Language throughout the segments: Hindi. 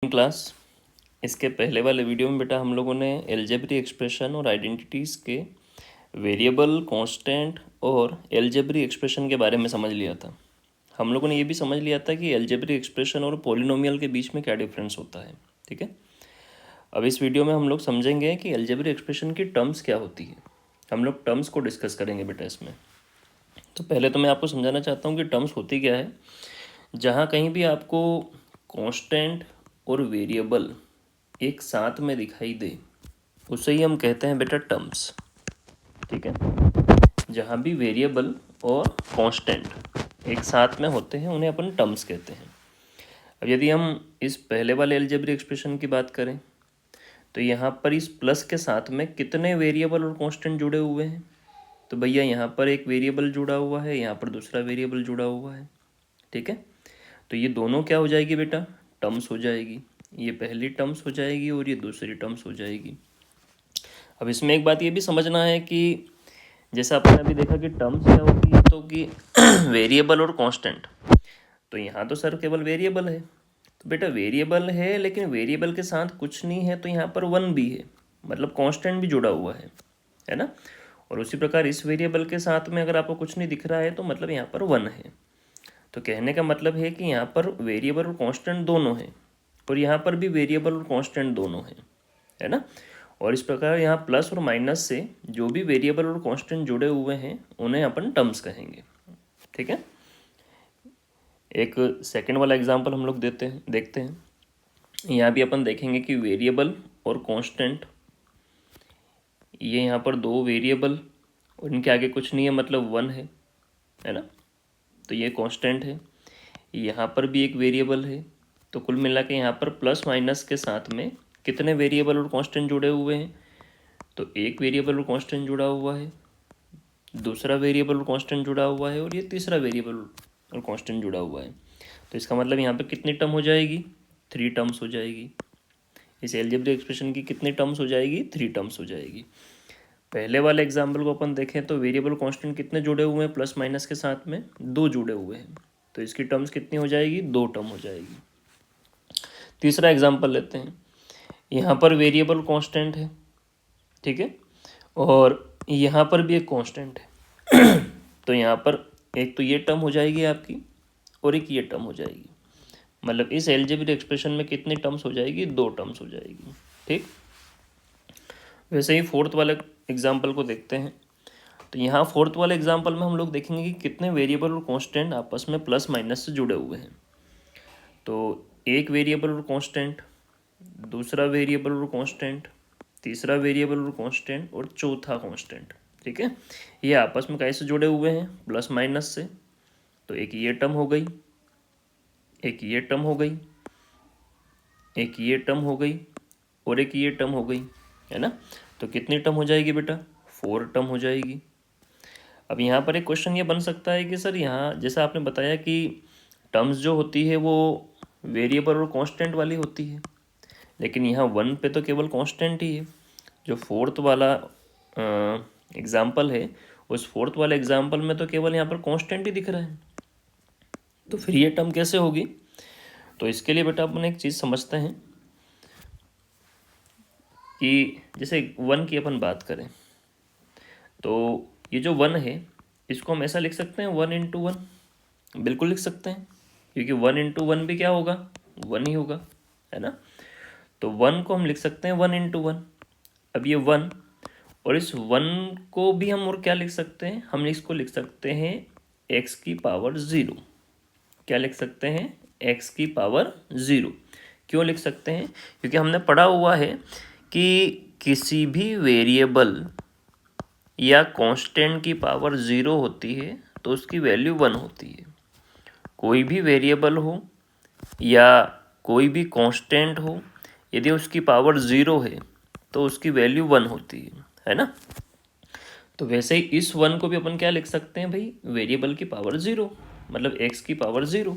क्लास इसके पहले वाले वीडियो में बेटा हम लोगों ने एलजेब्री एक्सप्रेशन और आइडेंटिटीज़ के वेरिएबल, कांस्टेंट और एलजेब्री एक्सप्रेशन के बारे में समझ लिया था। हम लोगों ने ये भी समझ लिया था कि एलजेब्री एक्सप्रेशन और पॉलिनोमियल के बीच में क्या डिफरेंस होता है। ठीक है, अब इस वीडियो में हम लोग समझेंगे कि एलजेब्री एक्सप्रेशन की टर्म्स क्या होती है। हम लोग टर्म्स को डिस्कस करेंगे बेटा इसमें। तो पहले तो मैं आपको समझाना चाहता हूँ कि टर्म्स होती क्या है। जहाँ कहीं भी आपको कांस्टेंट और वेरिएबल एक साथ में दिखाई दे उसे ही हम कहते हैं बेटा टर्म्स। ठीक है, जहाँ भी वेरिएबल और कांस्टेंट एक साथ में होते हैं उन्हें अपन टर्म्स कहते हैं। अब यदि हम इस पहले वाले अलजेब्रिक एक्सप्रेशन की बात करें तो यहाँ पर इस प्लस के साथ में कितने वेरिएबल और कांस्टेंट जुड़े हुए हैं। तो भैया यहाँ पर एक वेरिएबल जुड़ा हुआ है, यहाँ पर दूसरा वेरिएबल जुड़ा हुआ है। ठीक है, तो ये दोनों क्या हो जाएगी बेटा, टर्म्स हो जाएगी। ये पहली टर्म्स हो जाएगी और ये दूसरी टर्म्स हो जाएगी। अब इसमें एक बात ये भी समझना है कि जैसा आपने अभी देखा कि टर्म्स क्या होती है, तो कि वेरिएबल और कांस्टेंट। तो यहाँ तो सर केवल वेरिएबल है, तो बेटा वेरिएबल है लेकिन वेरिएबल के साथ कुछ नहीं है, तो यहाँ पर वन भी है, मतलब कांस्टेंट भी जुड़ा हुआ है ना। और उसी प्रकार इस वेरिएबल के साथ में अगर आपको कुछ नहीं दिख रहा है तो मतलब यहाँ पर वन है। तो कहने का मतलब है कि यहाँ पर वेरिएबल और कांस्टेंट दोनों हैं और यहाँ पर भी वेरिएबल और कांस्टेंट दोनों हैं, है ना। और इस प्रकार यहाँ प्लस और माइनस से जो भी वेरिएबल और कांस्टेंट जुड़े हुए हैं उन्हें अपन टर्म्स कहेंगे। ठीक है, एक सेकंड वाला एग्जांपल हम लोग देखते हैं। यहाँ भी अपन देखेंगे कि वेरिएबल और कांस्टेंट, ये यहाँ पर दो वेरिएबल और इनके आगे कुछ नहीं है, मतलब वन है ना। तो ये कांस्टेंट है, यहाँ पर भी एक वेरिएबल है। तो कुल मिला के यहाँ पर प्लस माइनस के साथ में कितने वेरिएबल और कांस्टेंट जुड़े हुए हैं। तो एक वेरिएबल और कांस्टेंट जुड़ा हुआ है, दूसरा वेरिएबल और कांस्टेंट जुड़ा हुआ है और ये तीसरा वेरिएबल और कांस्टेंट जुड़ा हुआ है। तो इसका मतलब यहाँ पे कितनी टर्म हो जाएगी, 3 टर्म्स हो जाएगी। इस अलजेब्रिक एक्सप्रेशन की कितनी टर्म्स हो जाएगी, 3 टर्म्स हो जाएगी। पहले वाले एग्जाम्पल को अपन देखें तो वेरिएबल कांस्टेंट कितने जुड़े हुए हैं, प्लस माइनस के साथ में 2 जुड़े हुए हैं, तो इसकी टर्म्स कितनी हो जाएगी, 2 टर्म हो जाएगी। तीसरा एग्जाम्पल लेते हैं। यहाँ पर वेरिएबल कांस्टेंट है, ठीक है, और यहाँ पर भी एक कांस्टेंट है। तो यहाँ पर एक तो ये टर्म हो जाएगी आपकी और एक ये टर्म हो जाएगी, मतलब इस अलजेब्रिक एक्सप्रेशन में कितनी टर्म्स हो जाएगी, 2 टर्म्स हो जाएगी। ठीक, वैसे ही फोर्थ वाले एग्जाम्पल को देखते हैं। तो यहाँ फोर्थ वाले एग्जाम्पल में हम लोग देखेंगे कि कितने वेरिएबल और कांस्टेंट आपस में प्लस माइनस से जुड़े हुए हैं। तो एक वेरिएबल और कांस्टेंट, दूसरा वेरिएबल और कांस्टेंट, तीसरा वेरिएबल और कांस्टेंट और चौथा कांस्टेंट। ठीक है, ये आपस में कैसे जुड़े हुए हैं, प्लस माइनस से। तो एक ये टर्म हो गई, एक ये टर्म हो गई, एक ये टर्म हो गई और एक ये टर्म हो गई, है ना। तो कितनी टर्म हो जाएगी बेटा, 4 टर्म हो जाएगी। अब यहाँ पर एक क्वेश्चन ये बन सकता है कि सर यहाँ जैसा आपने बताया कि टर्म्स जो होती है वो वेरिएबल और कांस्टेंट वाली होती है, लेकिन यहाँ वन पे तो केवल कांस्टेंट ही है। जो फोर्थ वाला एग्जाम्पल है, उस फोर्थ वाले एग्जाम्पल में तो केवल यहाँ पर कांस्टेंट ही दिख रहा है, तो फिर ये टर्म कैसे होगी। तो इसके लिए बेटा अपन एक चीज़ समझते हैं कि जैसे वन की अपन बात करें तो ये जो वन है इसको हम ऐसा लिख सकते हैं 1 इंटू 1, बिल्कुल लिख सकते हैं, क्योंकि 1 इंटू 1 भी क्या होगा, 1 ही होगा, है ना। तो 1 को हम लिख सकते हैं 1 इंटू 1। अब ये 1 और इस 1 को भी हम और क्या लिख सकते हैं, हम इसको लिख सकते हैं x की पावर 0। क्या लिख सकते हैं, x की पावर 0। क्यों लिख सकते हैं, क्योंकि हमने पढ़ा हुआ है कि किसी भी वेरिएबल या कांस्टेंट की पावर 0 होती है तो उसकी वैल्यू 1 होती है। कोई भी वेरिएबल हो या कोई भी कांस्टेंट हो, यदि उसकी पावर 0 है तो उसकी वैल्यू 1 होती है ना। तो वैसे ही इस 1 को भी अपन क्या लिख सकते हैं भाई, वेरिएबल की पावर 0, मतलब x की पावर 0।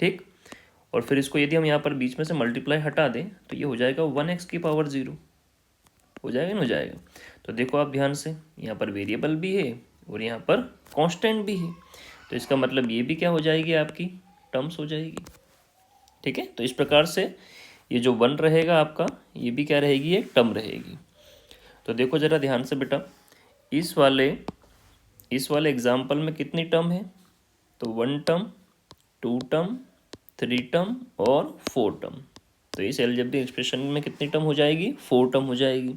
ठीक, और फिर इसको यदि हम यहाँ पर बीच में से मल्टीप्लाई हटा दें तो ये हो जाएगा 1x की पावर 0, हो जाएगा ना, हो जाएगा। तो देखो आप ध्यान से, यहाँ पर वेरिएबल भी है और यहाँ पर कांस्टेंट भी है, तो इसका मतलब ये भी क्या हो जाएगी, आपकी टर्म्स हो जाएगी। ठीक है, तो इस प्रकार से ये जो 1 रहेगा आपका, ये भी क्या रहेगी, एक टर्म रहेगी। तो देखो ज़रा ध्यान से बेटा, इस वाले एग्जाम्पल में कितनी टर्म है, तो 1 टर्म, 2 टर्म, 3 टर्म और 4 टर्म। तो इस अलजेब्रिक एक्सप्रेशन में कितनी टर्म हो जाएगी, 4 टर्म हो जाएगी।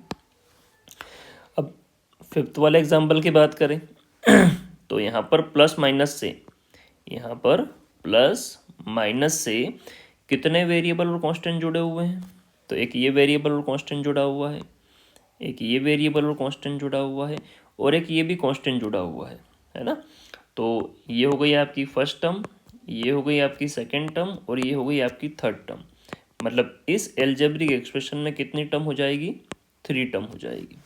अब फिफ्थ वाले एग्जाम्पल की बात करें तो यहाँ पर प्लस माइनस से कितने वेरिएबल और कांस्टेंट जुड़े हुए हैं, तो एक ये वेरिएबल और कांस्टेंट जुड़ा हुआ है, एक ये वेरिएबल और कांस्टेंट जुड़ा हुआ है, और एक ये भी कांस्टेंट जुड़ा हुआ है ना। तो ये हो गई आपकी फर्स्ट टर्म, ये हो गई आपकी सेकेंड टर्म, और ये हो गई आपकी थर्ड टर्म। मतलब इस अलजेब्रिक एक्सप्रेशन में कितनी टर्म हो जाएगी, 3 टर्म हो जाएगी।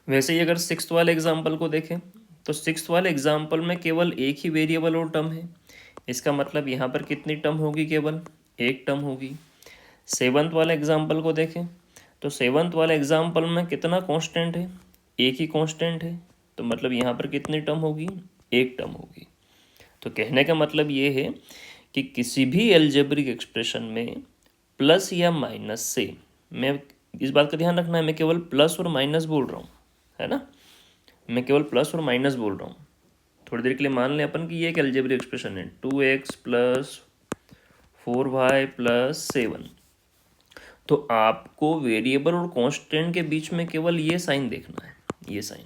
वैसे ही अगर सिक्स्थ वाले एग्जाम्पल को देखें तो सिक्स्थ वाले एग्जाम्पल में केवल एक ही वेरिएबल और टर्म है, इसका मतलब यहाँ पर कितनी टर्म होगी, केवल एक टर्म होगी। सेवन्थ वाले एग्जाम्पल को देखें तो सेवन्थ वाले एग्जाम्पल में कितना कांस्टेंट है, एक ही कांस्टेंट है, तो मतलब यहाँ पर कितनी टर्म होगी, एक टर्म होगी। तो कहने का मतलब ये है कि किसी भी अलजेब्रिक एक्सप्रेशन में प्लस या माइनस से, मैं इस बात का ध्यान रखना है, मैं केवल प्लस और माइनस बोल रहा हूँ, है ना, मैं केवल प्लस और माइनस बोल रहा हूँ। थोड़ी देर के लिए मान लें अपन कि ये एक अलजेब्रिक एक्सप्रेशन है, 2x + 4y + 7। तो आपको वेरिएबल और कांस्टेंट के बीच में केवल ये साइन देखना है, ये साइन,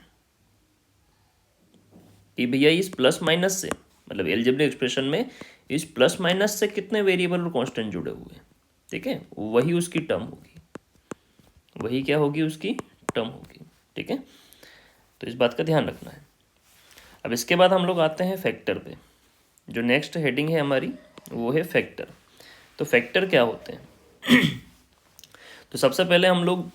कि भैया इस प्लस माइनस से, मतलब अलजेब्रिक एक्सप्रेशन में इस प्लस माइनस से कितने वेरिएबल और कांस्टेंट जुड़े हुए हैं, ठीक है, वही उसकी टर्म होगी, वही क्या होगी, उसकी टर्म होगी, ठीक है। तो इस बात का ध्यान रखना है। अब इसके बाद हम लोग आते हैं फैक्टर पे। जो नेक्स्ट हेडिंग है हमारी वो है फैक्टर। तो फैक्टर क्या होते हैं तो सबसे पहले हम लोग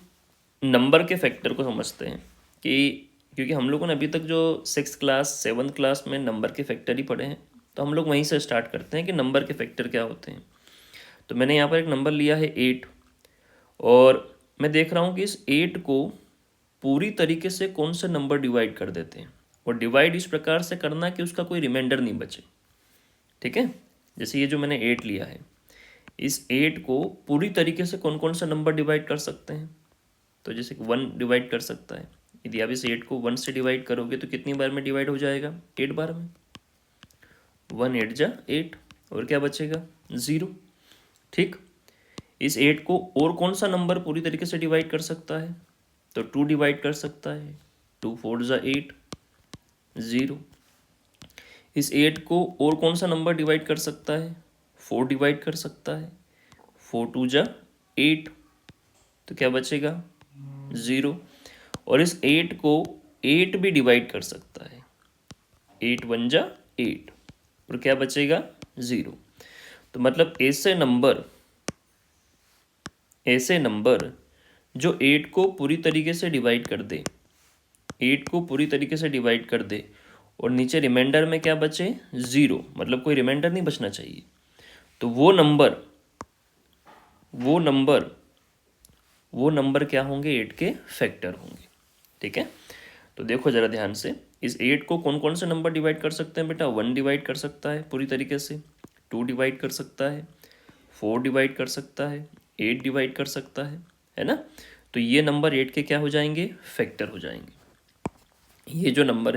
नंबर के फैक्टर को समझते हैं, कि क्योंकि हम लोगों ने अभी तक जो 6th क्लास 7th क्लास में नंबर के फैक्टर ही पढ़े हैं, तो हम लोग वहीं से स्टार्ट करते हैं कि नंबर के फैक्टर क्या होते हैं। तो मैंने यहाँ पर एक नंबर लिया है 8, और मैं देख रहा हूँ कि इस 8 को पूरी तरीके से कौन से नंबर डिवाइड कर देते हैं, और डिवाइड इस प्रकार से करना कि उसका कोई रिमाइंडर नहीं बचे, ठीक है। जैसे ये जो मैंने 8 लिया है, इस 8 को पूरी तरीके से कौन कौन सा नंबर डिवाइड कर सकते हैं, तो जैसे 1 डिवाइड कर सकता है। यदि आप इस 8 को 1 से डिवाइड करोगे तो कितनी बार में डिवाइड हो जाएगा, 8 बार में, 1 8 जा 8, और क्या बचेगा, 0, ठीक। इस 8 को और कौन सा नंबर पूरी तरीके से डिवाइड कर सकता है, तो 2 डिवाइड कर सकता है, 2 4 जा 8, 0। इस 8 को और कौन सा नंबर डिवाइड कर सकता है, 4 डिवाइड कर सकता है, 4 2 जा 8, तो क्या बचेगा, 0। और इस 8 को 8 भी डिवाइड कर सकता है, 8 1 जा 8, और क्या बचेगा, 0। तो मतलब ऐसे नंबर जो 8 को पूरी तरीके से डिवाइड कर दे, 8 को पूरी तरीके से डिवाइड कर दे, और नीचे रिमाइंडर में क्या बचे, 0, मतलब कोई रिमाइंडर नहीं बचना चाहिए, तो वो नंबर क्या होंगे, 8 के फैक्टर होंगे, ठीक है। तो देखो ज़रा ध्यान से, इस 8 को कौन कौन से नंबर डिवाइड कर सकते हैं बेटा, 1 डिवाइड कर सकता है पूरी तरीके से, 2 डिवाइड कर सकता है, 4 डिवाइड कर सकता है, 8 डिवाइड कर सकता है ना। तो ये नंबर 8 के क्या हो जाएंगे, फैक्टर हो जाएंगे। ये जो नंबर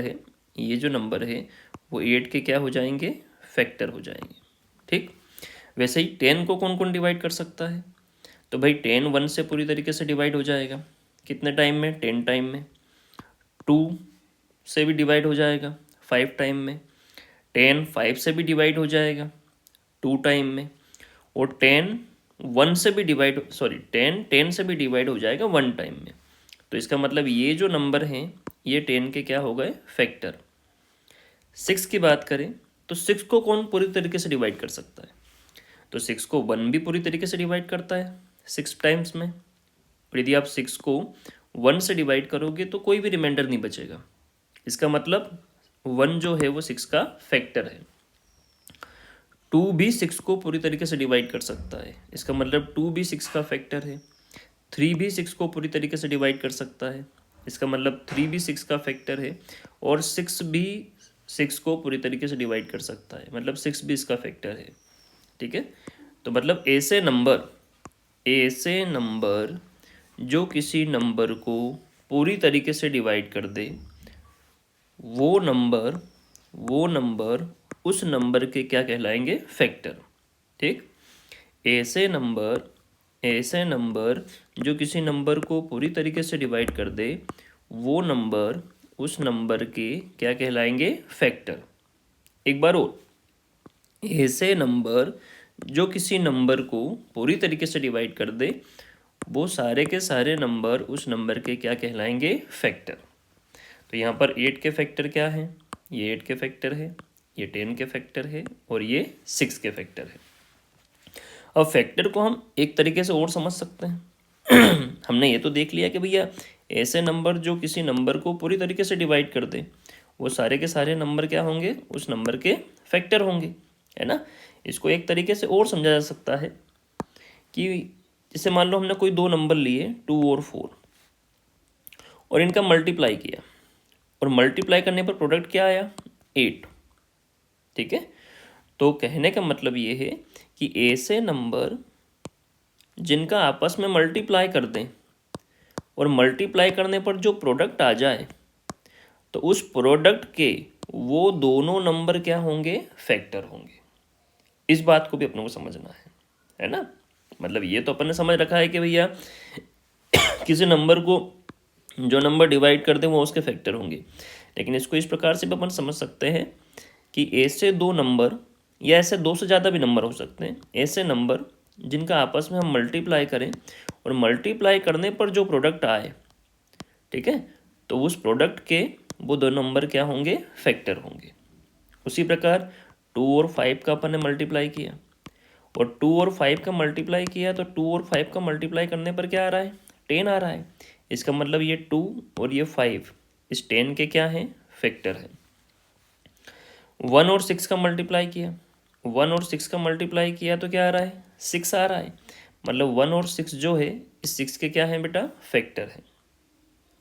है वो 8 के क्या हो जाएंगे, फैक्टर हो जाएंगे, ठीक। वैसे ही 10 को कौन कौन डिवाइड कर सकता है, तो भाई 10 1 से पूरी तरीके से डिवाइड हो जाएगा, कितने टाइम में, 10 टाइम में। 2 से भी डिवाइड हो जाएगा 5 टाइम में। 10 5 से भी डिवाइड हो जाएगा 2 टाइम में। और 10 10 से भी डिवाइड हो जाएगा 1 टाइम में। तो इसका मतलब ये जो नंबर हैं ये 10 के क्या हो गए, फैक्टर। 6 की बात करें तो 6 को कौन पूरी तरीके से डिवाइड कर सकता है, तो 6 को 1 भी पूरी तरीके से डिवाइड करता है 6 टाइम्स में। और यदि आप 6 को 1 से डिवाइड करोगे तो कोई भी रिमाइंडर नहीं बचेगा, इसका मतलब 1 जो है वो 6 का फैक्टर है। 2 भी 6 को पूरी तरीके से डिवाइड कर सकता है, इसका मतलब 2 भी 6 का फैक्टर है। 3 भी 6 को पूरी तरीके से डिवाइड कर सकता है, इसका मतलब 3 भी 6 का फैक्टर है। और 6 भी 6 को पूरी तरीके से डिवाइड कर सकता है, मतलब 6 भी इसका फैक्टर है, ठीक है। तो मतलब ऐसे नंबर ऐसे नंबर जो किसी नंबर को पूरी तरीके से डिवाइड कर दे वो नंबर उस नंबर के क्या कहलाएंगे, फैक्टर। ठीक, ऐसे नंबर जो किसी नंबर को पूरी तरीके से डिवाइड कर दे वो नंबर उस नंबर के क्या कहलाएंगे, फैक्टर। एक बार और, ऐसे नंबर जो किसी नंबर को पूरी तरीके से डिवाइड कर दे वो सारे के सारे नंबर उस नंबर के क्या कहलाएंगे, फैक्टर। तो यहाँ पर 8 के फैक्टर क्या हैं, ये 8 के फैक्टर है, ये 10 के फैक्टर है और ये 6 के फैक्टर है। अब फैक्टर को हम एक तरीके से और समझ सकते हैं हमने ये तो देख लिया कि भैया ऐसे नंबर जो किसी नंबर को पूरी तरीके से डिवाइड कर दे वो सारे के सारे नंबर क्या होंगे, उस नंबर के फैक्टर होंगे, है ना। इसको एक तरीके से और समझा जा सकता है कि जैसे मान लो हमने कोई दो नंबर लिए 2 और 4 और इनका मल्टीप्लाई किया और मल्टीप्लाई करने पर प्रोडक्ट क्या आया, 8। ठीक है, तो कहने का मतलब ये है कि ऐसे नंबर जिनका आपस में मल्टीप्लाई कर दें और मल्टीप्लाई करने पर जो प्रोडक्ट आ जाए तो उस प्रोडक्ट के वो दोनों नंबर क्या होंगे, फैक्टर होंगे। इस बात को भी अपने को समझना है ना। मतलब ये तो अपन ने समझ रखा है कि भैया किसी नंबर को जो नंबर डिवाइड कर दे वो उसके फैक्टर होंगे, लेकिन इसको इस प्रकार से भी अपन समझ सकते हैं कि ऐसे दो नंबर या ऐसे दो से ज़्यादा भी नंबर हो सकते हैं, ऐसे नंबर जिनका आपस में हम मल्टीप्लाई करें और मल्टीप्लाई करने पर जो प्रोडक्ट आए, ठीक है, तो उस प्रोडक्ट के वो दो नंबर क्या होंगे, फैक्टर होंगे। उसी प्रकार 2 और 5 का अपन ने मल्टीप्लाई किया और 2 और 5 का मल्टीप्लाई किया तो 2 और 5 का मल्टीप्लाई करने पर क्या आ रहा है, 10 आ रहा है। इसका मतलब ये 2 और ये 5 इस 10 के क्या हैं, फैक्टर है। 1 और 6 का मल्टीप्लाई किया, 1 और 6 का मल्टीप्लाई किया तो क्या आ रहा है, 6 आ रहा है। मतलब 1 और 6 जो है इस 6 के क्या है बेटा, फैक्टर है।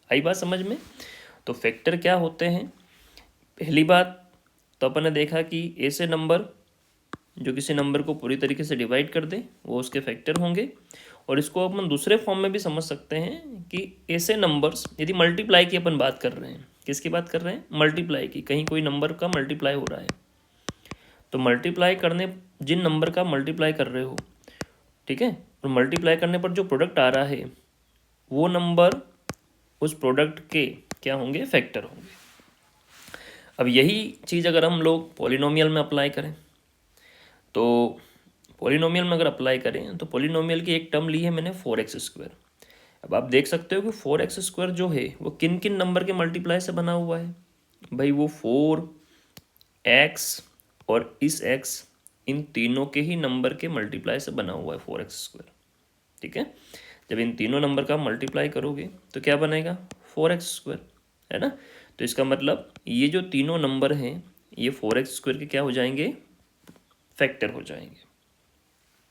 आई बात समझ में। तो फैक्टर क्या होते हैं, पहली बात तो अपन ने देखा कि ऐसे नंबर जो किसी नंबर को पूरी तरीके से डिवाइड कर दे वो उसके फैक्टर होंगे। और इसको अपन दूसरे फॉर्म में भी समझ सकते हैं कि ऐसे नंबर्स यदि मल्टीप्लाई की अपन बात कर रहे हैं, किसकी बात कर रहे हैं, मल्टीप्लाई की, कहीं कोई नंबर का मल्टीप्लाई हो रहा है तो मल्टीप्लाई करने, जिन नंबर का मल्टीप्लाई कर रहे हो, ठीक है, और मल्टीप्लाई करने पर जो प्रोडक्ट आ रहा है वो नंबर उस प्रोडक्ट के क्या होंगे, फैक्टर होंगे। अब यही चीज़ अगर हम लोग पॉलिनोमियल में अप्लाई करें तो पॉलिनोमियल में अगर अप्लाई करें तो पॉलिनोमियल की एक टर्म ली है मैंने 4x²। अब आप देख सकते हो कि 4x² जो है वो किन किन नंबर के मल्टीप्लाई से बना हुआ है भाई, वो 4x और इस x इन तीनों के ही नंबर के मल्टीप्लाई से बना हुआ है 4x²। ठीक है, जब इन तीनों नंबर का मल्टीप्लाई करोगे तो क्या बनेगा, 4x², है ना। तो इसका मतलब ये जो तीनों नंबर हैं ये 4x² के क्या हो जाएंगे, फैक्टर हो जाएंगे।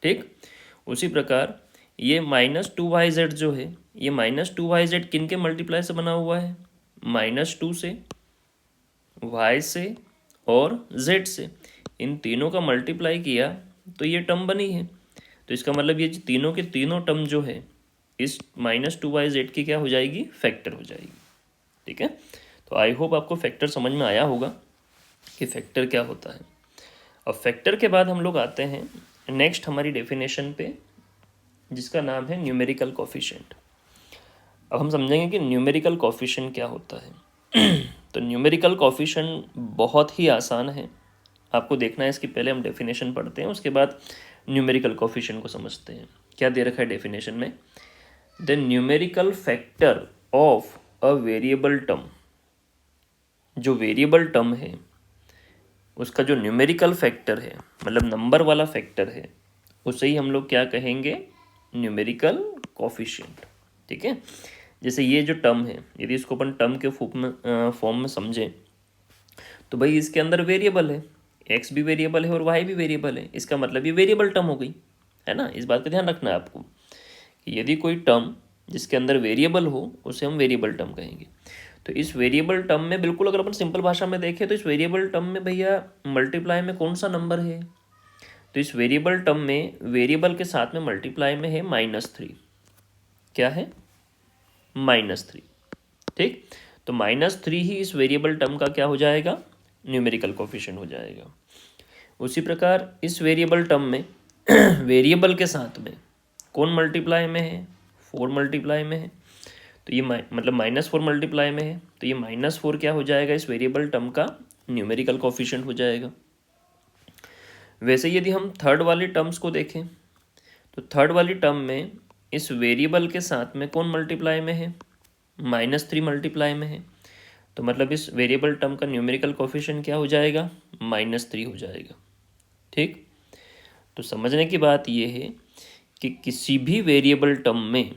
ठीक, उसी प्रकार ये -2yz जो है ये -2yz किन के मल्टीप्लाई से बना हुआ है, -2 से, y से और z से, इन तीनों का मल्टीप्लाई किया तो ये टर्म बनी है। तो इसका मतलब ये तीनों के तीनों टर्म जो है इस -2yz की क्या हो जाएगी, फैक्टर हो जाएगी। ठीक है, तो आई होप आपको फैक्टर समझ में आया होगा कि फैक्टर क्या होता है। अब फैक्टर के बाद हम लोग आते हैं नेक्स्ट हमारी डेफिनेशन पे, जिसका नाम है न्यूमेरिकल कोफिशिएंट। अब हम समझेंगे कि न्यूमेरिकल कोफिशिएंट क्या होता है तो न्यूमेरिकल कोफिशिएंट बहुत ही आसान है, आपको देखना है इसकी पहले हम डेफिनेशन पढ़ते हैं, उसके बाद न्यूमेरिकल कोफिशिएंट को समझते हैं। क्या दे रखा है डेफिनेशन में, the numerical factor of a variable term, जो वेरिएबल टर्म है उसका जो न्यूमेरिकल फैक्टर है, मतलब नंबर वाला फैक्टर है, उसे ही हम लोग क्या कहेंगे, न्यूमेरिकल कोफिशिएंट। ठीक है, जैसे ये जो टर्म है यदि इसको अपन टर्म के फॉर्म में समझें तो भाई इसके अंदर वेरिएबल है, एक्स भी वेरिएबल है और वाई भी वेरिएबल है, इसका मतलब ये वेरिएबल टर्म हो गई, है ना। इस बात का ध्यान रखना है आपको कि यदि कोई टर्म जिसके अंदर वेरिएबल हो उसे हम वेरिएबल टर्म कहेंगे। तो इस वेरिएबल टर्म में बिल्कुल अगर अपन सिंपल भाषा में देखें तो इस वेरिएबल टर्म में भैया मल्टीप्लाई में कौन सा नंबर है, तो इस वेरिएबल टर्म में वेरिएबल के साथ में मल्टीप्लाई में है -3। क्या है? -3। ठीक, तो -3 ही इस वेरिएबल टर्म का क्या हो जाएगा? न्यूमेरिकल कोफिशिएंट हो जाएगा। उसी प्रकार इस वेरिएबल टर्म में वेरिएबल के साथ में कौन मल्टीप्लाई में है? 4 मल्टीप्लाई में है। तो ये मतलब -4 मल्टीप्लाई में है, तो ये -4 क्या हो जाएगा? इस वेरिएबल टर्म का न्यूमेरिकल कोफिशिएंट हो जाएगा। वैसे यदि हम थर्ड वाली टर्म्स को देखें तो थर्ड वाली टर्म में इस वेरिएबल के साथ में कौन मल्टीप्लाई में है? -3 मल्टीप्लाई में है। तो मतलब इस वेरिएबल टर्म का न्यूमेरिकल कोफिशिएंट क्या हो जाएगा? -3 हो जाएगा। ठीक, तो समझने की बात यह है कि किसी भी वेरिएबल टर्म में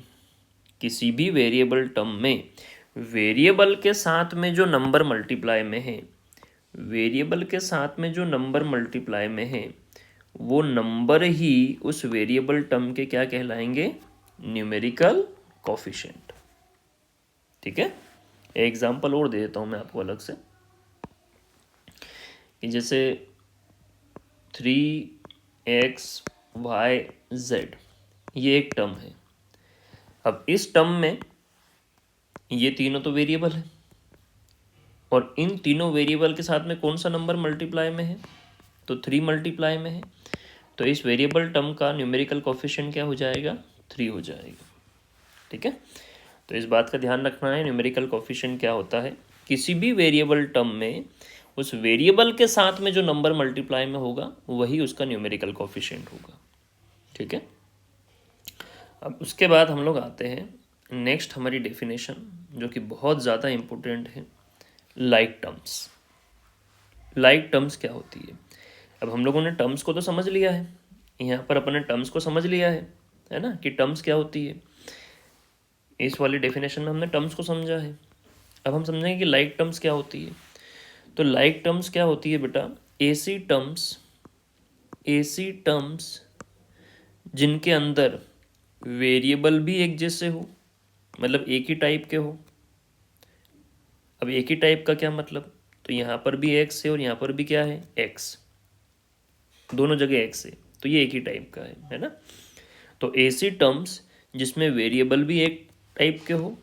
वेरिएबल के साथ में जो नंबर मल्टीप्लाई में है वो नंबर ही उस वेरिएबल टर्म के क्या कहलाएंगे? Numerical coefficient. ठीक है, एग्जाम्पल और दे देता हूँ मैं आपको अलग से, कि जैसे 3xyz ये एक टर्म है। अब इस टर्म में ये तीनों तो वेरिएबल है और इन तीनों वेरिएबल के साथ में कौन सा नंबर मल्टीप्लाई में है? तो 3 मल्टीप्लाई में है। तो इस वेरिएबल टर्म का न्यूमेरिकल कोफिशिएंट क्या हो जाएगा? 3 हो जाएगा। ठीक है, तो इस बात का ध्यान रखना है, न्यूमेरिकल कोफिशिएंट क्या होता है? किसी भी वेरिएबल टर्म में उस वेरिएबल के साथ में जो नंबर मल्टीप्लाई में होगा वही उसका न्यूमेरिकल कोफिशिएंट होगा। ठीक है, अब उसके बाद हम लोग आते हैं नेक्स्ट हमारी डेफिनेशन, जो कि बहुत ज़्यादा इम्पोर्टेंट है, लाइक टर्म्स। लाइक टर्म्स क्या होती है? अब हम लोगों ने टर्म्स को तो समझ लिया है, यहाँ पर अपने टर्म्स को समझ लिया है ना, कि टर्म्स क्या होती है। इस वाली डेफिनेशन में हमने टर्म्स को समझा है। अब हम समझेंगे कि लाइक टर्म्स क्या होती है। तो लाइक टर्म्स क्या होती है बेटा? ऐसी टर्म्स जिनके अंदर वेरिएबल भी एक जैसे हो, मतलब एक ही टाइप के हो। अब एक ही टाइप का क्या मतलब? तो यहाँ पर भी एक्स है और यहाँ पर भी क्या है? एक्स, दोनों जगह एक्स है, तो ये एक ही टाइप का है ना। तो ऐसी टर्म्स जिसमें वेरिएबल भी एक टाइप के हो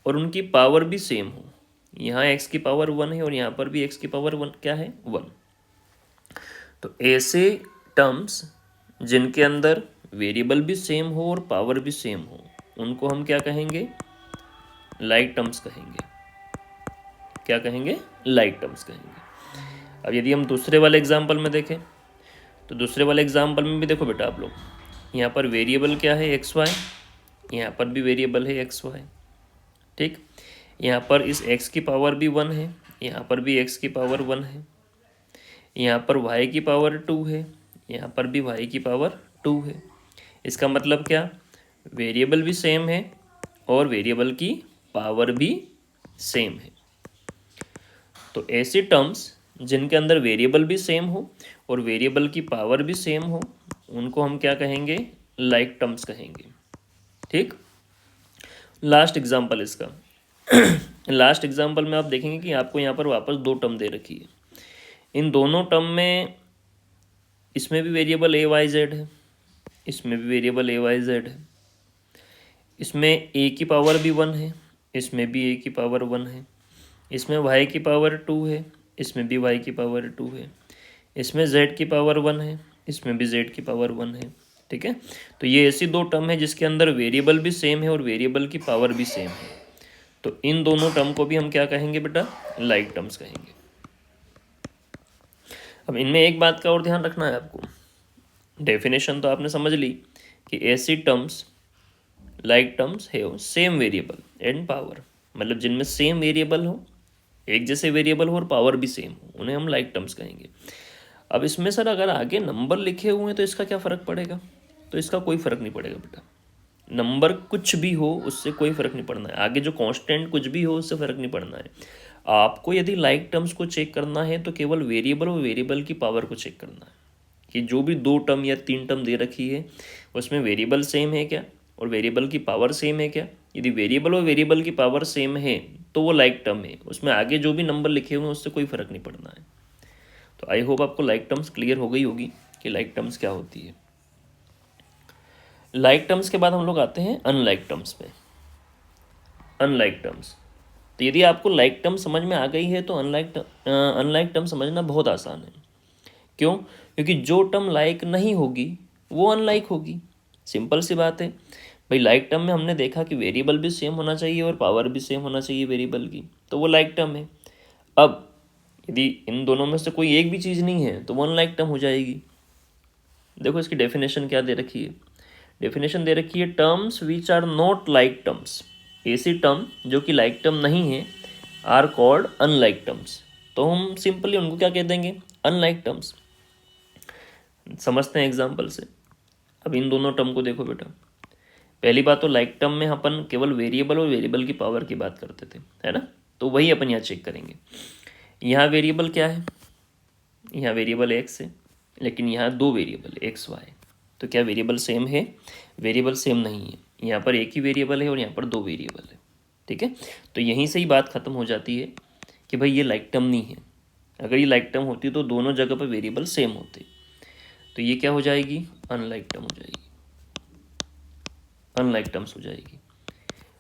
और उनकी पावर भी सेम हो। यहाँ एक्स की पावर 1 है और यहाँ पर भी एक्स की पावर 1 क्या है? 1। तो ऐसे टर्म्स जिनके अंदर वेरिएबल भी सेम हो और पावर भी सेम हो, उनको हम क्या कहेंगे? लाइक टर्म्स कहेंगे। क्या कहेंगे? लाइक टर्म्स कहेंगे। अब यदि हम दूसरे वाले एग्जाम्पल में देखें तो दूसरे वाले एग्जाम्पल में भी देखो बेटा आप लोग, यहाँ पर वेरिएबल क्या है? एक्स वाई, यहाँ पर भी वेरिएबल है एक्स वाई। ठीक, यहाँ पर इस x की पावर भी 1 है, यहाँ पर भी x की पावर 1 है, यहाँ पर y की पावर 2 है, यहाँ पर भी y की पावर 2 है। इसका मतलब क्या? वेरिएबल भी सेम है और वेरिएबल की पावर भी सेम है। तो ऐसी टर्म्स जिनके अंदर वेरिएबल भी सेम हो और वेरिएबल की पावर भी सेम हो, उनको हम क्या कहेंगे? लाइक टर्म्स कहेंगे। ठीक, लास्ट एग्जाम्पल इसका लास्ट एग्जाम्पल में आप देखेंगे कि आपको यहाँ पर वापस 2 टर्म दे रखी है। इन दोनों टर्म में इसमें भी वेरिएबल ए वाई जेड है, इसमें भी वेरिएबल ए वाई जेड है, इसमें ए की पावर भी 1 है, इसमें भी ए की पावर 1 है, इसमें वाई की पावर 2 है, इसमें भी वाई की पावर 2 है, इसमें जेड की पावर 1 है, इसमें भी जेड की पावर 1 है। ठीक है, तो ये ऐसी 2 टर्म है जिसके अंदर वेरिएबल भी सेम है और वेरिएबल की पावर भी सेम है। तो इन दोनों टर्म को भी हम क्या कहेंगे बेटा? लाइक टर्म्स कहेंगे। अब इनमें एक बात का और ध्यान रखना है आपको, डेफिनेशन तो आपने समझ ली कि ऐसी टर्म्स लाइक टर्म्स है सेम वेरिएबल एंड पावर, मतलब जिनमें सेम वेरिएबल हो, एक जैसे वेरिएबल हो और पावर भी सेम हो, उन्हें हम लाइक टर्म्स कहेंगे। अब इसमें सर अगर आगे नंबर लिखे हुए हैं तो इसका क्या फ़र्क पड़ेगा? तो इसका कोई फ़र्क नहीं पड़ेगा बेटा, नंबर कुछ भी हो उससे कोई फ़र्क नहीं पड़ना है, आगे जो कांस्टेंट कुछ भी हो उससे फ़र्क नहीं पड़ना है। आपको यदि लाइक टर्म्स को चेक करना है तो केवल वेरिएबल और वेरिएबल की पावर को चेक करना है कि जो भी 2 टर्म या 3 टर्म दे रखी है उसमें वेरिएबल सेम है क्या और वेरिएबल की पावर सेम है क्या। यदि वेरिएबल और वेरिएबल की पावर सेम है तो वो लाइक टर्म है, उसमें आगे जो भी नंबर लिखे हुए हैं उससे कोई फ़र्क नहीं पड़ना है। तो आई होप आपको लाइक टर्म्स क्लियर हो गई होगी। कि लाइक टर्म्स क्या होती है। लाइक टर्म्स के बाद हम लोग आते हैं अनलाइक टर्म्स पे। अनलाइक टर्म्स, तो यदि आपको लाइक टर्म समझ में आ गई है तो अनलाइक टर्म समझना बहुत आसान है। क्यों? क्योंकि जो टर्म लाइक नहीं होगी वो अनलाइक होगी। सिंपल सी बात है भाई। लाइक टर्म में हमने देखा कि वेरिएबल भी सेम होना चाहिए और पावर भी सेम होना चाहिए वेरिएबल की, तो वो लाइक टर्म है। अब यदि इन दोनों में से कोई एक भी चीज़ नहीं है तो वो अनलाइक टर्म हो जाएगी। देखो इसकी डेफिनेशन क्या दे रखी है। डेफिनेशन दे रखी है, terms which are not like terms, ऐसी टर्म जो कि लाइक टर्म नहीं है, आर कॉल्ड अनलाइक टर्म्स। तो हम सिंपली उनको क्या कह देंगे? Unlike terms. समझते हैं एग्जाम्पल से। अब इन दोनों टर्म को देखो बेटा। पहली बात तो लाइक टर्म में अपन केवल वेरिएबल और वेरिएबल की पावर की बात करते थे, है ना? तो वही अपन यहाँ चेक करेंगे। यहाँ वेरिएबल क्या है? यहाँ वेरिएबल एक्स है, लेकिन यहाँ दो वेरिएबल एक्स वाई। तो क्या वेरिएबल सेम है? वेरिएबल सेम नहीं है। यहाँ पर एक ही वेरिएबल है और यहाँ पर दो वेरिएबल है। ठीक है, तो यहीं से ही बात खत्म हो जाती है कि भाई ये लाइक टर्म नहीं है। अगर ये लाइक टर्म होती तो दोनों जगह पर वेरिएबल सेम होते, तो ये क्या हो जाएगी? अनलाइक टर्म हो जाएगी। अनलाइक टर्म्स हो जाएगी।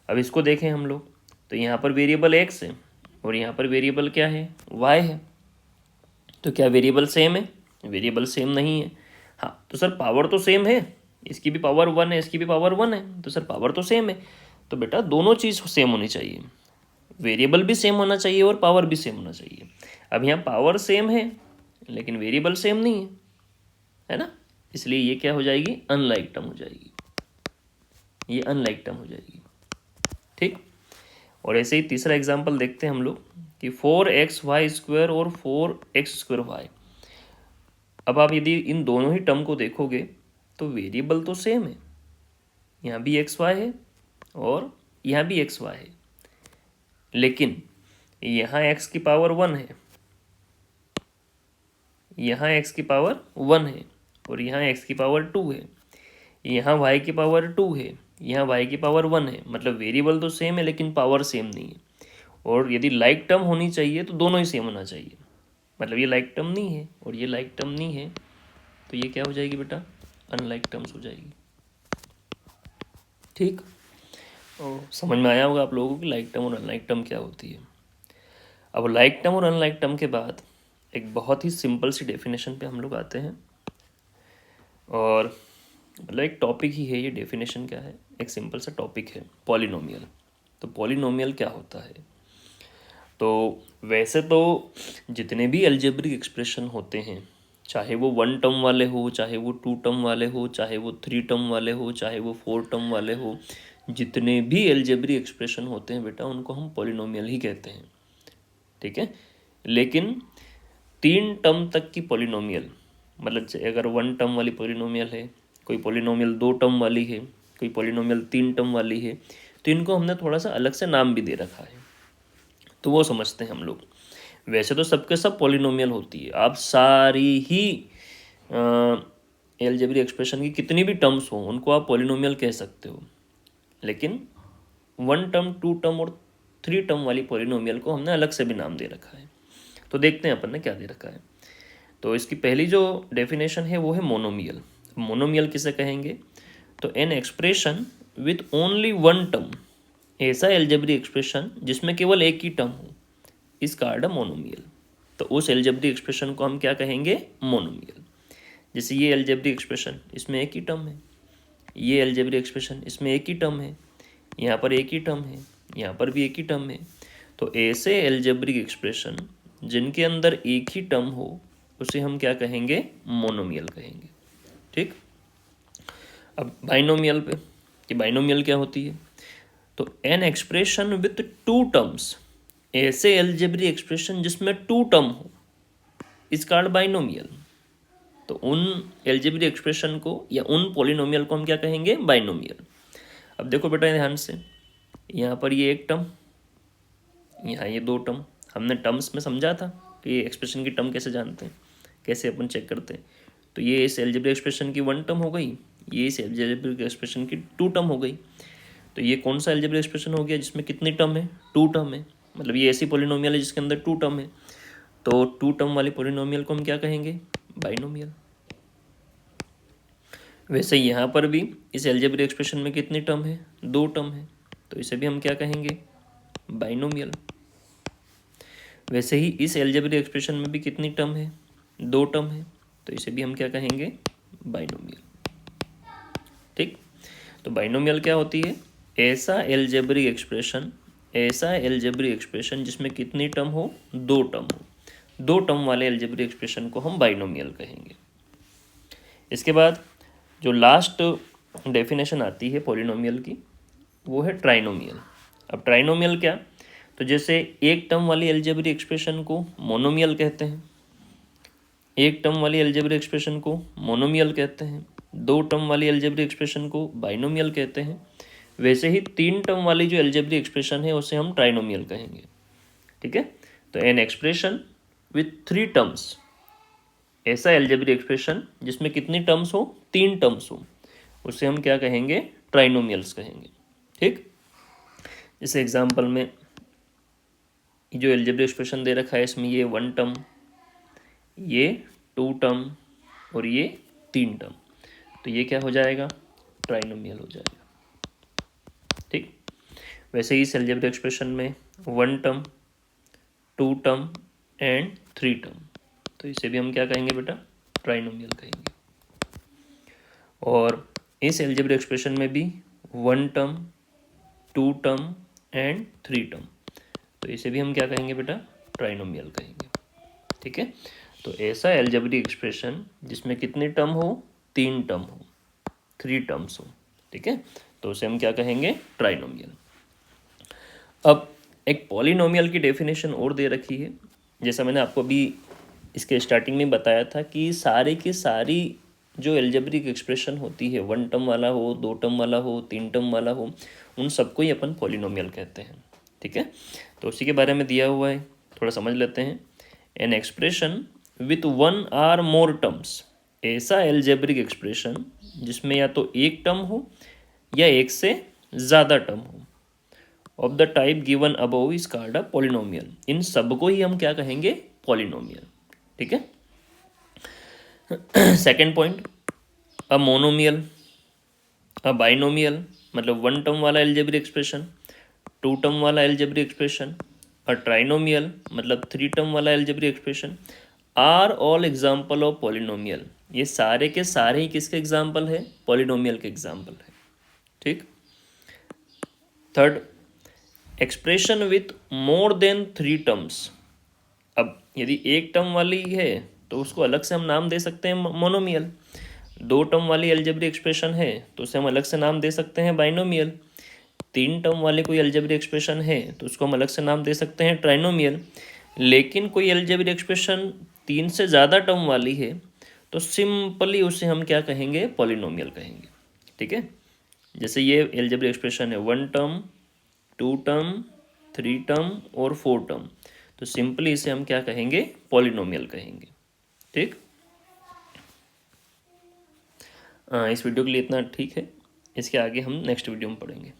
अब इसको देखें हम लोग, तो यहाँ पर वेरिएबल एक्स है और यहाँ पर वेरिएबल क्या है? वाई है। तो क्या वेरिएबल सेम है? वेरिएबल सेम नहीं है। हाँ, तो सर पावर तो सेम है, इसकी भी पावर 1 है, इसकी भी पावर 1 है, तो सर पावर तो सेम है। तो बेटा दोनों चीज़ सेम होनी चाहिए, वेरिएबल भी सेम होना चाहिए और पावर भी सेम होना चाहिए। अब यहाँ पावर सेम है लेकिन वेरिएबल सेम नहीं है ना? इसलिए ये क्या हो जाएगी? अनलाइक टर्म हो जाएगी। ये अनलाइक टर्म हो जाएगी। ठीक, और ऐसे ही तीसरा एग्जाम्पल देखते हैं हम लोग कि 4xy² और 4x²y। अब आप यदि इन दोनों ही टर्म को देखोगे तो वेरिएबल तो सेम है, यहाँ भी xy है और यहाँ भी xy है, लेकिन यहाँ x की पावर 1 है, यहाँ x की पावर 1 है और यहाँ x की पावर 2 है, यहाँ y की पावर 2 है, यहाँ y की पावर 1 है। मतलब वेरिएबल तो सेम है लेकिन पावर सेम नहीं है। और यदि लाइक टर्म होनी चाहिए तो दोनों ही सेम होना चाहिए। मतलब ये लाइक टर्म नहीं है और ये लाइक टर्म नहीं है, तो ये क्या हो जाएगी बेटा? अनलाइक टर्म्स हो जाएगी। ठीक, और समझ में आया होगा आप लोगों को कि लाइक टर्म और अनलाइक टर्म क्या होती है। अब लाइक टर्म और अनलाइक टर्म के बाद एक बहुत ही सिंपल सी डेफिनेशन पे हम लोग आते हैं, और मतलब एक टॉपिक ही है ये। डेफिनेशन क्या है? एक सिंपल सा टॉपिक है, पॉलिनोमियल। तो पॉलिनोमियल क्या होता है? तो वैसे तो जितने भी अलजेब्रिक एक्सप्रेशन होते हैं, चाहे वो 1 टर्म वाले हो, चाहे वो 2 टर्म वाले हो, चाहे वो 3 टर्म वाले हो, चाहे वो 4 टर्म वाले हो, जितने भी अलजेब्रिक एक्सप्रेशन होते हैं बेटा उनको हम पॉलिनोमियल ही कहते हैं। ठीक है, लेकिन 3 टर्म तक की पॉलिनोमियल, मतलब अगर 1 टर्म वाली पॉलिनोमियल है, कोई पॉलिनोमियल 2 टर्म वाली है, कोई पॉलिनोमियल 3 टर्म वाली है, तो इनको हमने थोड़ा सा अलग से नाम भी दे रखा है, तो वो समझते हैं हम लोग। वैसे तो सबके सब पॉलिनोमियल होती है। आप सारी ही अलजेब्रिक एक्सप्रेशन की कितनी भी टर्म्स हो उनको आप पॉलिनोमियल कह सकते हो, लेकिन 1 टर्म, 2 टर्म और 3 टर्म वाली पॉलिनोमियल को हमने अलग से भी नाम दे रखा है। तो देखते हैं अपन ने क्या दे रखा है। तो इसकी पहली जो डेफिनेशन है वो है मोनोमियल। मोनोमियल किसे कहेंगे? तो an expression with only 1 term, ऐसा अलजेब्रिक एक्सप्रेशन जिसमें केवल एक ही टर्म हो, इस कार्ड मोनोमियल। तो उस अलजेब्रिक एक्सप्रेशन को हम क्या कहेंगे? मोनोमियल। जैसे ये अलजेब्रिक एक्सप्रेशन, इसमें एक ही टर्म है, ये अलजेब्रिक एक्सप्रेशन इसमें एक ही टर्म है, यहाँ पर एक ही टर्म है, यहाँ पर भी एक ही टर्म है। तो ऐसे अलजेब्रिक एक्सप्रेशन जिनके अंदर एक ही टर्म हो उसे हम क्या कहेंगे? मोनोमियल कहेंगे। ठीक, अब बाइनोमियल पे, कि बाइनोमियल क्या होती है? तो एन एक्सप्रेशन विथ 2 टर्म्स, ऐसे अलजेब्रिक एक्सप्रेशन जिसमें 2 टर्म हो, इस कार्ड बाइनोमियल। तो उन अलजेब्रिक एक्सप्रेशन को या उन पॉलिनोमियल को हम क्या कहेंगे? बाइनोमियल। अब देखो बेटा ध्यान से, यहाँ पर ये एक टर्म, यहाँ ये 2 टर्म। हमने टर्म्स में समझा था कि ये एक्सप्रेशन की टर्म कैसे जानते हैं, कैसे अपन चेक करते हैं। तो ये इस अलजेब्रिक एक्सप्रेशन की 1 टर्म हो गई, ये इस अलजेब्रिक एक्सप्रेशन की 2 टर्म हो गई। तो ये कौन सा अलजेब्रिक एक्सप्रेशन हो गया जिसमें कितनी टर्म है? 2 टर्म है। मतलब ये ऐसी पॉलिनोमियल है जिसके अंदर 2 टर्म है। तो 2 टर्म वाली पॉलिनोमियल को हम क्या कहेंगे? बाइनोमियल। वैसे यहाँ पर भी इस अलजेब्रिक एक्सप्रेशन में कितनी टर्म है, 2 टर्म है, तो इसे भी हम क्या कहेंगे, बाइनोमियल। वैसे ही इस अलजेब्रिक एक्सप्रेशन में भी कितनी टर्म है, 2 टर्म है, तो इसे भी हम क्या कहेंगे, बाइनोमियल। ठीक, तो बाइनोमियल क्या होती है, ऐसा अलजेब्रिक एक्सप्रेशन जिसमें कितनी टर्म हो, 2 टर्म हो। 2 टर्म वाले अलजेब्रिक एक्सप्रेशन को हम बाइनोमियल कहेंगे। इसके बाद जो लास्ट डेफिनेशन आती है पॉलिनोमियल की, वो है ट्राइनोमियल। अब ट्राइनोमियल क्या, तो जैसे एक टर्म वाली अलजेब्रिक एक्सप्रेशन को मोनोमियल कहते हैं, एक टर्म वाली अलजेब्रिक एक्सप्रेशन को मोनोमियल कहते हैं, 2 टर्म वाली अलजेब्रिक एक्सप्रेशन को बाइनोमियल कहते हैं। वैसे ही 3 टर्म वाली जो अलजेब्रिक एक्सप्रेशन है उसे हम ट्राइनोमियल कहेंगे। ठीक है, तो एन एक्सप्रेशन विथ 3 टर्म्स, ऐसा अलजेब्रिक एक्सप्रेशन जिसमें कितनी टर्म्स हो, 3 टर्म्स हो, उसे हम क्या कहेंगे, ट्राइनोमियल्स कहेंगे। ठीक, इस एग्जांपल में जो अलजेब्रिक एक्सप्रेशन दे रखा है इसमें ये 1 टर्म, ये 2 टर्म और ये 3 टर्म, तो ये क्या हो जाएगा, ट्राइनोमियल हो जाएगा। ठीक, वैसे ही इस अलजेब्रिक एक्सप्रेशन में 1 टर्म, 2 टर्म एंड 3 टर्म, तो इसे भी हम क्या कहेंगे बेटा, ट्राइनोमियल कहेंगे। और इस अलजेब्रिक एक्सप्रेशन में भी 1 टर्म, 2 टर्म एंड 3 टर्म, तो इसे भी हम क्या कहेंगे बेटा, ट्राइनोमियल कहेंगे। ठीक है, तो ऐसा अलजेब्रिक एक्सप्रेशन जिसमें कितने टर्म हो, 3 टर्म हो, 3 टर्म्स हो। ठीक है, तो उसे हम क्या कहेंगे, ट्राइनोमियल। अब एक पॉलिनोमियल की डेफिनेशन और दे रखी है। जैसा मैंने आपको अभी इसके स्टार्टिंग में बताया था कि सारी की सारी जो अलजेब्रिक एक्सप्रेशन होती है, 1 टर्म वाला हो, 2 टर्म वाला हो, 3 टर्म वाला हो, उन सबको ही अपन पॉलिनोमियल कहते हैं। ठीक है, तो उसी के बारे में दिया हुआ है, थोड़ा समझ लेते हैं। एन एक्सप्रेशन विथ 1 और मोर टर्म्स, ऐसा अलजेब्रिक एक्सप्रेशन जिसमें या तो 1 टर्म हो या 1 से ज़्यादा टर्म हो, of the type given above is called a polynomial. इन सबको ही हम क्या कहेंगे, पॉलिनोमियल। ठीक है, second point, a monomial, a binomial मतलब 1 टर्म वाला अलजेब्रिक एक्सप्रेशन, 2 टर्म वाला अलजेब्रिक एक्सप्रेशन, अ ट्राइनोमियल मतलब 3 टर्म वाला algebraic expression, are all example of polynomial. ये सारे के सारे ही किसके एग्जाम्पल है, पॉलिनोमियल के एग्जाम्पल है। ठीक, third, expression with more than 3 terms. अब यदि 1 टर्म वाली है तो उसको अलग से हम नाम दे सकते हैं मोनोमियल, 2 टर्म वाली अलजेब्रिक एक्सप्रेशन है तो उसे हम अलग से नाम दे सकते हैं बाइनोमियल, 3 टर्म वाली कोई अलजेब्रिक एक्सप्रेशन है तो उसको हम अलग से नाम दे सकते हैं ट्राइनोमियल। लेकिन कोई अलजेब्रिक एक्सप्रेशन 3 से ज़्यादा टर्म वाली है तो सिंपली उसे हम क्या कहेंगे, पॉलिनोमियल कहेंगे। ठीक है, जैसे ये अलजेब्रिक एक्सप्रेशन है 1 टर्म, 2 टर्म, 3 टर्म और 4 टर्म, तो सिंपली इसे हम क्या कहेंगे, पॉलिनोमियल कहेंगे। ठीक, इस वीडियो के लिए इतना ठीक है, इसके आगे हम नेक्स्ट वीडियो में पढ़ेंगे।